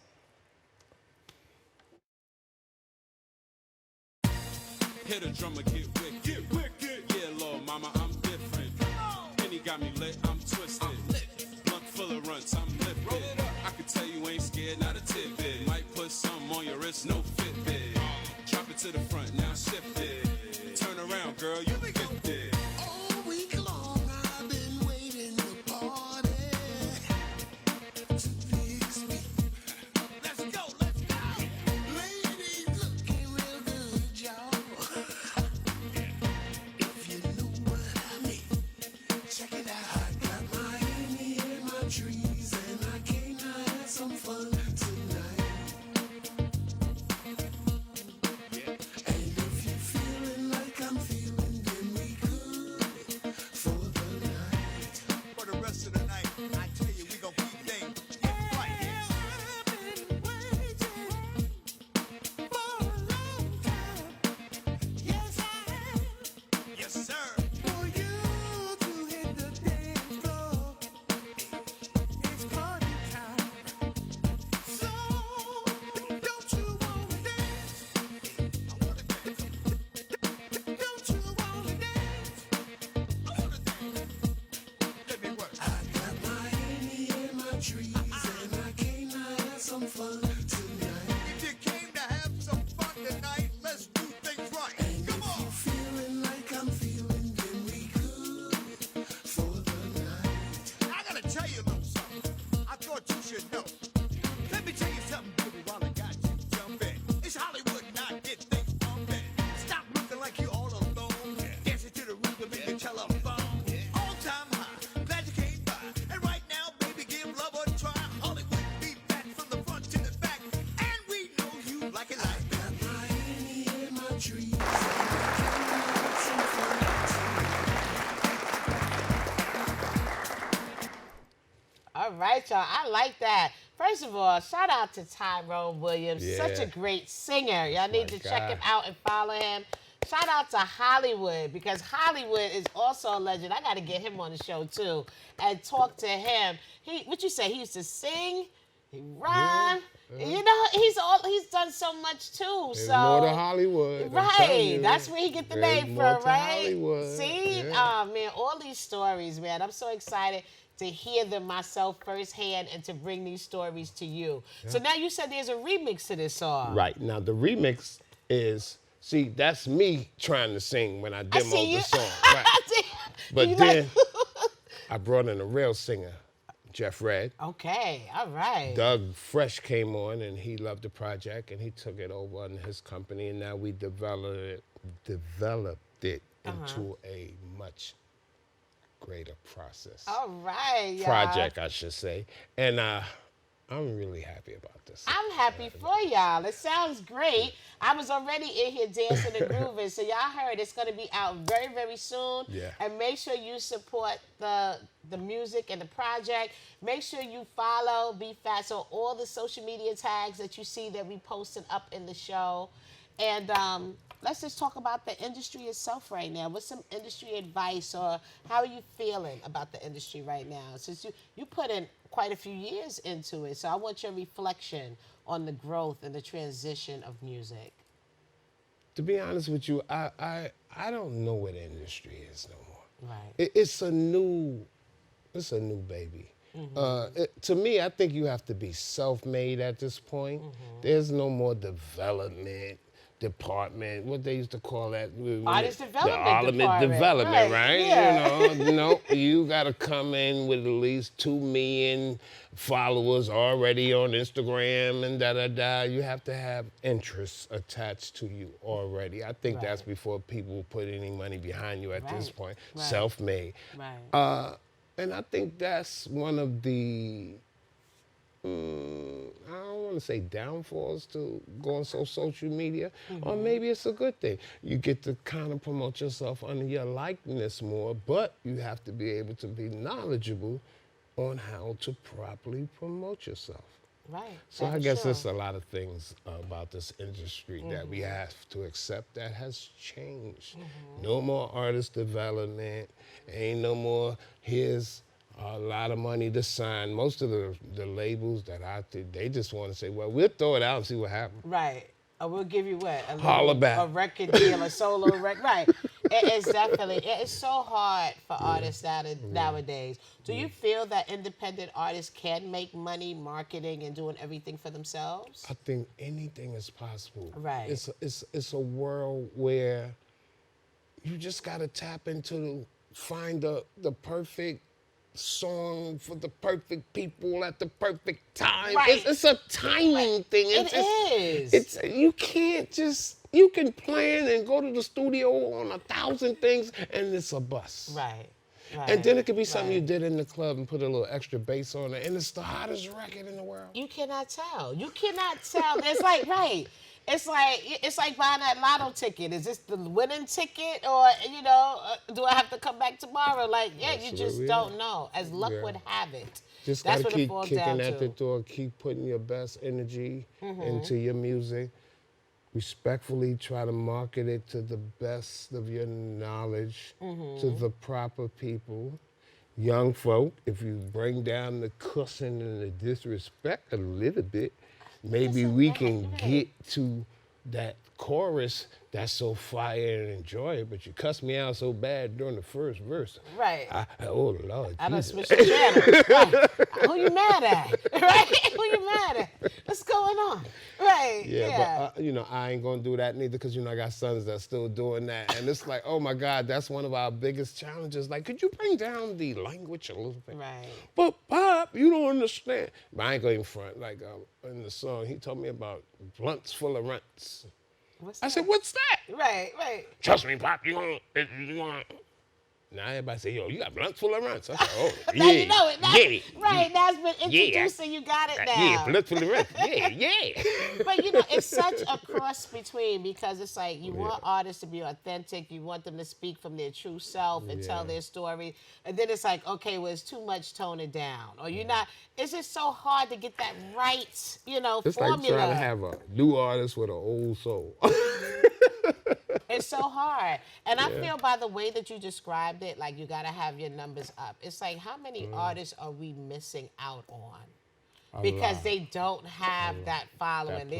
Hit a drummer, get wicked. Yeah, Lord, mama, I'm different. got me lit, I'm twisted. Blunt full of runts, I'm lifted. I can tell you ain't scared, not a tidbit. Might put something on your wrist, no Fitbit. Drop it to the front, now shift it. Turn around, girl, you gifted. All week long I've been waiting to party. To this beat. Let's go, let's go. Ladies looking real good, y'all. If you know what I mean, check it out. I got my Miami in my trees and I came to have some fun tonight. And if you're feeling like I'm feeling, then we could for the night. For the rest of the night, I tell you, we gon' keep things right here. I've been waiting for a long time. Yes, I have. Yes, sir. For you to hit the dance floor. It's party time. So, don't you wanna dance? I wanna dance. Don't you wanna dance? I wanna dance. Let me work. I got Miami in my trees and I came to have some fun tonight. If you came to have some fun tonight, let's do things right. Come If you on. feeling like I'm feeling, then we good for the night. I gotta tell you a little something. I thought you should know. Let me tell you something, baby, while I got you jumping. It's Hollywood and I get things pumping. Stop looking like you all alone. Dancing to the rhythm in your telephone. All time high, glad you came by. And right now, baby, give love a try. Hollywood beat back from the front to the back. And we know you like it like that. Got Miami in my trees and I came to have some fun tonight. All right, y'all. I like that. First of all, shout out to Tyrone Williams. Yeah. Such a great singer. Y'all need to check guy. him out and follow him. Shout out to Hollywood, because Hollywood is also a legend. I got to get him on the show, too, and talk to him. What you say? He used to sing, he rhyme. You know, he's done so much, too. There's so more to Hollywood. I'm telling Right, you. that's where he get the There's name more from, to right? Hollywood. See, Yeah. man, all these stories, man. I'm so excited to hear them myself firsthand and to bring these stories to you. So now you said there's a remix to this song. Right. Now, the remix is, see, that's me trying to sing when I I demoed see you. the song. Right. But You then like- I brought in a real singer, Jeff Red. Okay, all right. Doug Fresh came on and he loved the project and he took it over in his company, and now we developed it into a much greater process. All right, y'all. Project, I should say. And I'm really happy about this. I'm happy for y'all. It sounds great. I was already in here dancing and grooving, so y'all heard it's going to be out very, very soon. Yeah. And make sure you support the music and the project. Make sure you follow Be Fat on all the social media tags that you see that we posted up in the show. And let's just talk about the industry itself right now. What's some industry advice, or how are you feeling about the industry right now? Since you put in quite a few years into it, so I want your reflection on the growth and the transition of music. To be honest with you, I don't know what the industry is no more. Right. It's a new baby. To me, I think you have to be self-made at this point. There's no more development department, what they used to call that. Artist development the element department. development, right? Yeah. You know, you got to come in with at least 2 million followers already on Instagram and da-da-da. You have to have interests attached to you already. I think that's before people put any money behind you at this point. Right. Self-made. Right. And I think that's one of the, I don't want to say downfalls to going so social media, or maybe it's a good thing. You get to kind of promote yourself under your likeness more, but you have to be able to be knowledgeable on how to properly promote yourself. Right. So I That's guess true. there's a lot of things about this industry that we have to accept that has changed. No more artist development, ain't no more, here's a lot of money to sign. Most of the labels that I think, they just want to say, well, we'll throw it out and see what happens. Right. Or we'll give you what? Holla back. A record deal, a solo record. Right. It is definitely. It is so hard for artists nowadays. Do you feel that independent artists can make money marketing and doing everything for themselves? I think anything is possible. Right. It's a world where you just gotta tap into find the perfect song for the perfect people at the perfect time. Right. It's a timing thing. It is. It's you can't just you can plan and go to the studio on 1,000 things and it's a bust. Right. Right. And then it could be something you did in the club and put a little extra bass on it, and it's the hottest record in the world. You cannot tell. You cannot tell. It's like It's like buying that lotto ticket. Is this the winning ticket, or do I have to come back tomorrow? Like, you just don't know. As luck would have it. Just That's gotta what it keep boils kicking down at to. the door. Keep putting your best energy into your music. Respectfully try to market it to the best of your knowledge, to the proper people. Young folk, if you bring down the cussing and the disrespect a little bit, maybe we can get to that chorus that's so fire and enjoy it, but you cuss me out so bad during the first verse. Right. Oh, Lord I done Jesus. switched the channel. Right. Who you mad at? Right? Who you mad at? What's going on? Right. Yeah, but I ain't gonna do that neither, because I got sons that's still doing that, and it's like, oh my God, that's one of our biggest challenges. Like, could you bring down the language a little bit? Right. But Pop, you don't understand. But I ain't going front. Like in the song, he told me about blunts full of runts. I said, what's that? Right. Trust me, Pop, you want. Now everybody say, yo, you got blunts full of runts. I said, oh, Now you know it. Right, that's been introduced and you got it now. Yeah, blunts full of runts. Yeah. But it's such a cross between, because it's like you want artists to be authentic, you want them to speak from their true self and tell their story, and then it's like, okay, well, it's too much, tone it down, or you're not. It's just so hard to get that right, It's formula. like trying to have a new artist with an old soul. It's so hard. And I feel by the way that you described it, like you got to have your numbers up. It's like, how many artists are we missing out on? Because they don't have that following.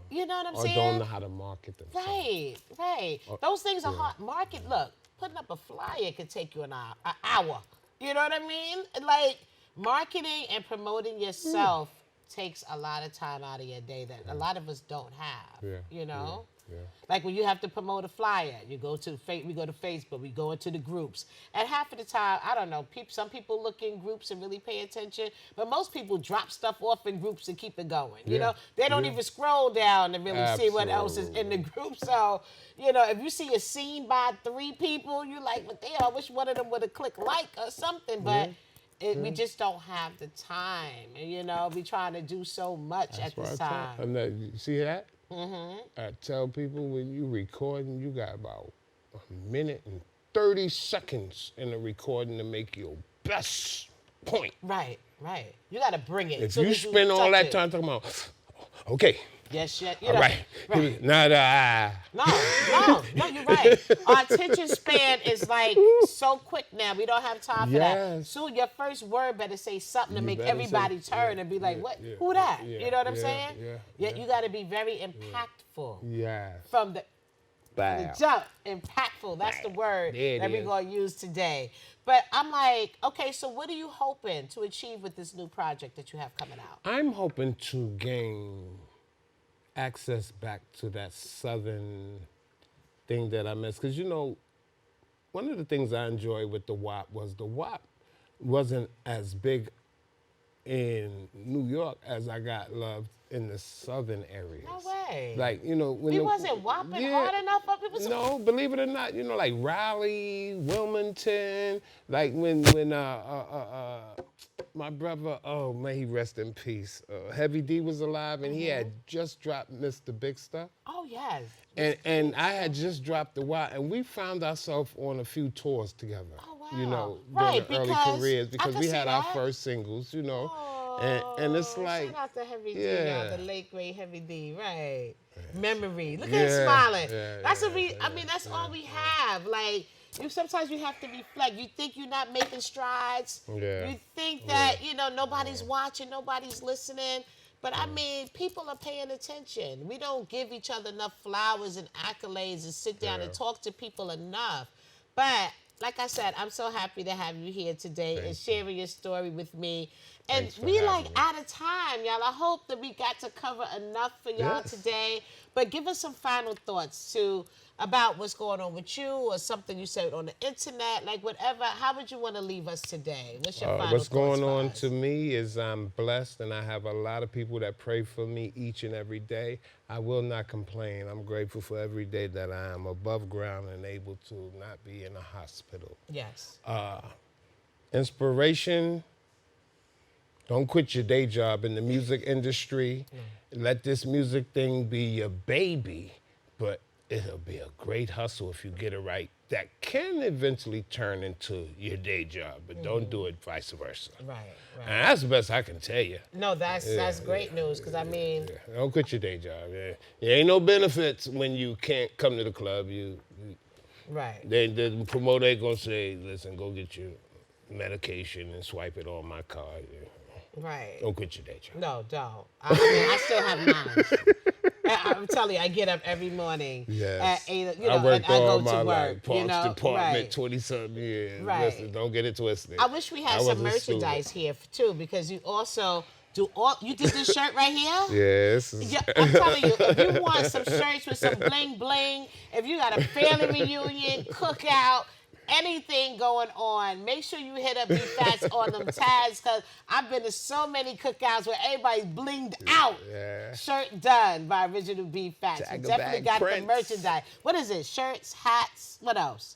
You know what I'm saying? Or don't know how to market themselves. Right. Those things are hard. Market, look, putting up a flyer could take you an hour. You know what I mean? Like, marketing and promoting yourself takes a lot of time out of your day that a lot of us don't have. Yeah. Like when you have to promote a flyer, we go to Facebook, we go into the groups, and half of the time, I don't know, some people look in groups and really pay attention, but most people drop stuff off in groups and keep it going. You know, they don't even scroll down and really see what else is in the group. So, if you see a scene by 3 people, you're like, well, damn, I wish one of them would have clicked like or something, but. We just don't have the time, and we trying to do so much at this time. You see that? I tell people, when you recording, you got about 1 minute and 30 seconds in the recording to make your best point. Right. You got to bring it. If you spend all that time talking about, okay. Yes, all right. Nada. No, you're right. Our attention span is like so quick now. We don't have time for that. So your first word better say something to make everybody turn and be like, what? Who that? You know what I'm saying? You got to be very impactful. Yeah. From the jump, impactful. That's the word that we're going to use today. But I'm like, okay, so what are you hoping to achieve with this new project that you have coming out? I'm hoping to gain access back to that Southern thing that I missed. Because, one of the things I enjoyed with the WAP was the WAP wasn't as big in New York as I got loved in the Southern areas. No way. Like, when we wasn't whopping hard enough up. No, believe it or not, like Raleigh, Wilmington, like when my brother, oh man, he rest in peace. Heavy D was alive, and he had just dropped Mr. Big Stuff. Oh yes. And I had just dropped the Y, and we found ourselves on a few tours together. Oh wow. During the early careers, because we had our first singles, and it's like, shout out to Heavy D, the late great Heavy D, right? Memory. Look at him smiling. That's that's all we have. Like, sometimes you have to reflect. You think you're not making strides. You think that nobody's watching, nobody's listening. But people are paying attention. We don't give each other enough flowers and accolades and sit down and talk to people enough. But like I said, I'm so happy to have you here today and sharing your story with me. And we out of time, y'all. I hope that we got to cover enough for y'all today. But give us some final thoughts about what's going on with you or something you said on the internet, like whatever. How would you want to leave us today? What's your final thoughts? What's going on to me is I'm blessed and I have a lot of people that pray for me each and every day. I will not complain. I'm grateful for every day that I am above ground and able to not be in a hospital. Yes. Inspiration. Don't quit your day job in the music industry. Let this music thing be your baby, but it'll be a great hustle if you get it right. That can eventually turn into your day job, but don't do it vice versa. Right. And that's the best I can tell you. No, that's great news, because I mean... Don't quit your day job. There ain't no benefits when you can't come to the club. Right. The promoter ain't gonna say, listen, go get your medication and swipe it on my card. Right. Don't quit your day job. No, don't. I mean, I still have mine. I'm telling you, I get up every morning at 8, I worked all my life, Parks Department, 20-something years. Right. Listen, don't get it twisted. I wish we had some merchandise here, too, because you also do you did this shirt right here? Yes. I'm telling you, if you want some shirts with some bling-bling, if you got a family reunion, cookout, anything going on, make sure you hit up B-Fats on them tags, because I've been to so many cookouts where everybody's blinged out. Yeah. Shirt done by Original B-Fats. You definitely got the merchandise. What is it? Shirts, hats, what else?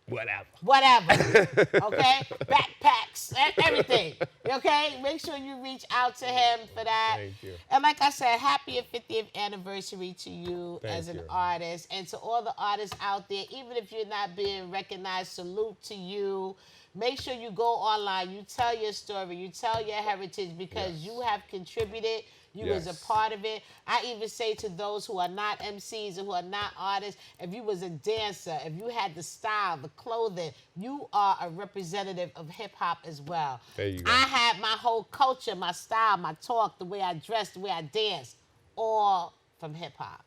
Whatever. Okay? Backpacks, everything. Okay? Make sure you reach out to him for that. Thank you. And like I said, happy 50th anniversary to you as an artist. And to all the artists out there, even if you're not being recognized, salute to you. Make sure you go online. You tell your story. You tell your heritage, because you have contributed. You was a part of it. I even say to those who are not MCs and who are not artists, if you was a dancer, if you had the style, the clothing, you are a representative of hip-hop as well. There you go. I had my whole culture, my style, my talk, the way I dressed, the way I danced, all from hip-hop.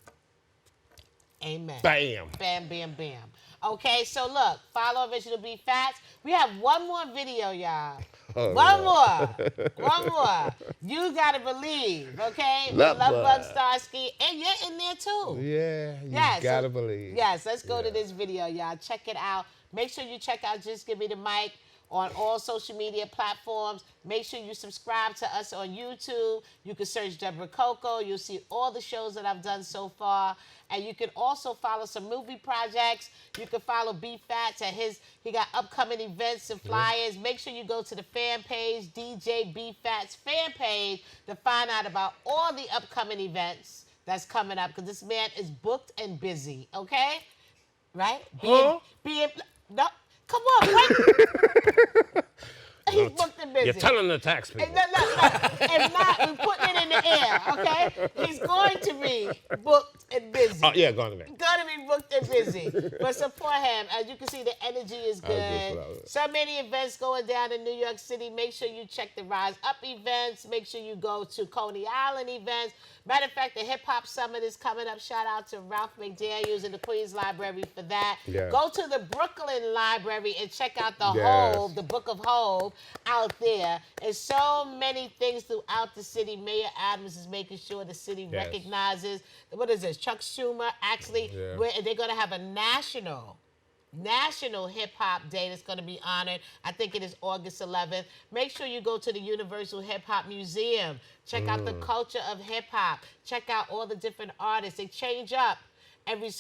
Amen. Bam. Bam, bam, bam. Okay, so look, follow Original B-Fats. We have one more video, y'all. One more. You gotta believe, okay? Love Bug Starsky, and you're in there too. Yeah, you gotta believe. Yes, let's go to this video, y'all. Check it out. Make sure you check out Just Give Me the Mic on all social media platforms. Make sure you subscribe to us on YouTube. You can search Debra Coco. You'll see all the shows that I've done so far. And you can also follow some movie projects. You can follow B-Fats at he got upcoming events and flyers. Make sure you go to the fan page, DJ B-Fats fan page, to find out about all the upcoming events that's coming up, because this man is booked and busy, okay? Right? No, come on, he's booked and busy. You're telling the tax people. No. If not, we're putting it in the air, okay? He's going to be booked and busy. Oh, yeah, going to be. Going to be booked and busy. But support him. As you can see, the energy is good. So many events going down in New York City. Make sure you check the Rise Up events. Make sure you go to Coney Island events. Matter of fact, the Hip Hop Summit is coming up. Shout out to Ralph McDaniels in the Queens Library for that. Yeah. Go to the Brooklyn Library and check out the Book of Hove out there. There's so many things throughout the city. Mayor Adams is making sure the city recognizes. What is this? Chuck Schumer actually, they're going to have a national hip-hop day that's going to be honored. I think it is August 11th. Make sure you go to the Universal Hip Hop Museum. Check out the culture of hip-hop. Check out all the different artists. They change up every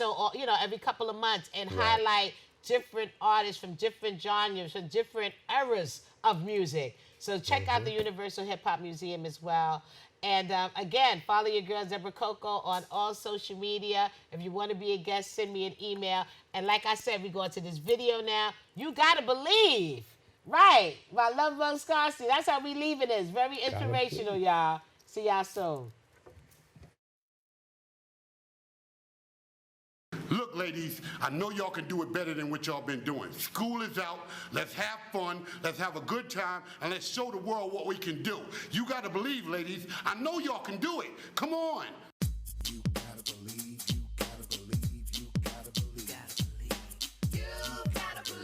couple of months and highlight different artists from different genres, from different eras of music. So check out the Universal Hip Hop Museum as well. And again, follow your girl, Debra Coco, on all social media. If you want to be a guest, send me an email. And like I said, we go into this video now. You got to believe. Right. My Love Bug Scarcity. That's how we leaving this. Very inspirational, y'all. See y'all soon. Look, ladies, I know y'all can do it better than what y'all been doing. School is out. Let's have fun. Let's have a good time. And let's show the world what we can do. You got to believe, ladies. I know y'all can do it. Come on. You gotta believe. You gotta believe. You gotta believe. You gotta believe. You gotta believe.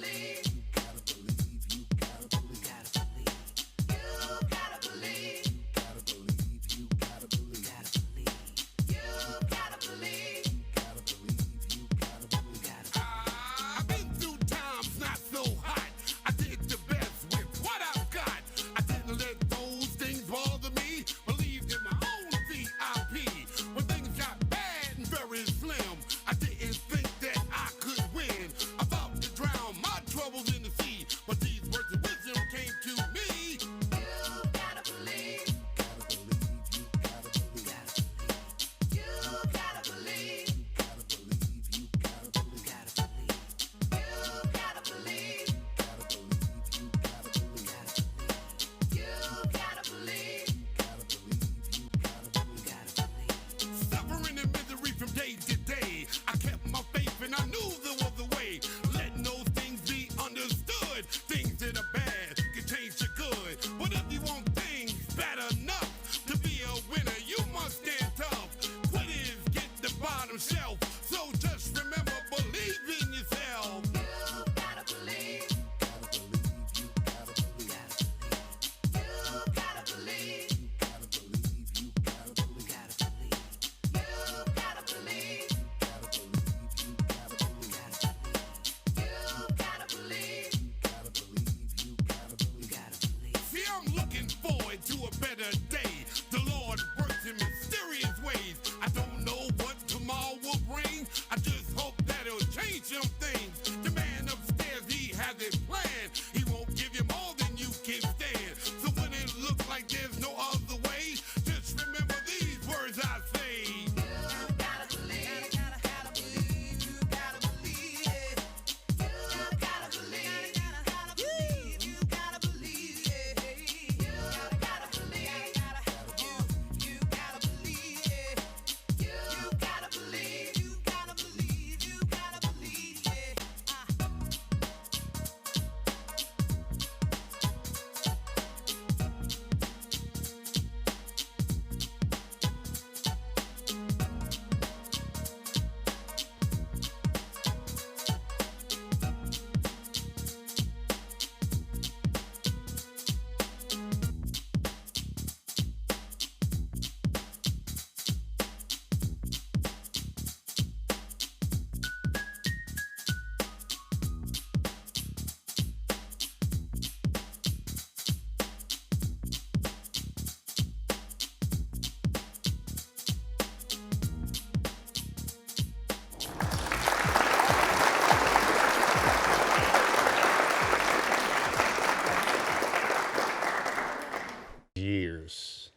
years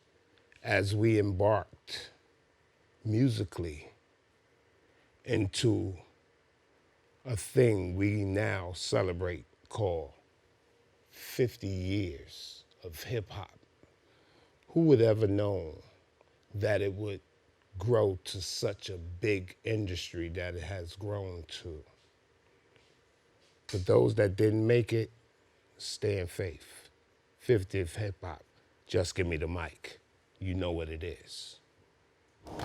as we embarked musically into a thing we now celebrate called 50 years of hip hop. Who would ever known that it would grow to such a big industry that it has grown to? For those that didn't make it, stay in faith. 50th hip hop, just give me the mic. You know what it is. Yo,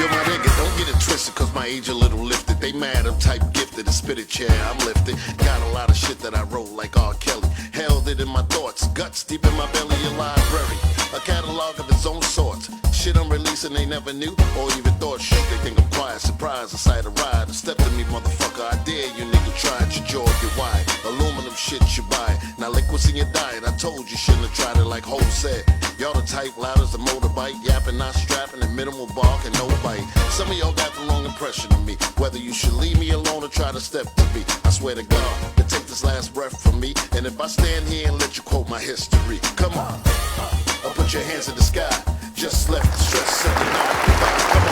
my nigga, don't get it twisted, cause my age a little lifted. They mad, I'm type gifted, a spitted chair, I'm lifted. Got a lot of shit that I wrote like R. Kelly. Held it in my thoughts, guts deep in my belly, a library. A catalog of its own sorts. Shit I'm releasing they never knew or even thought. Shit, they think I'm quiet, surprised, a sight of ride. Step to me, motherfucker, I dare you, nigga, try it, your jaw get wide. Aluminum shit you buy. Now like what's in your diet, I told you shouldn't have tried it like Ho said. Y'all the type loud as a motorbike, yapping, not strapping, and minimal bark and no bite. Some of y'all got the wrong impression of me. Whether you should leave me alone or try to step to me. I swear to God, to take this last breath from me. And if I stand here and let you quote my history, come on, or put your hands in the sky. Just left the stress 79. Come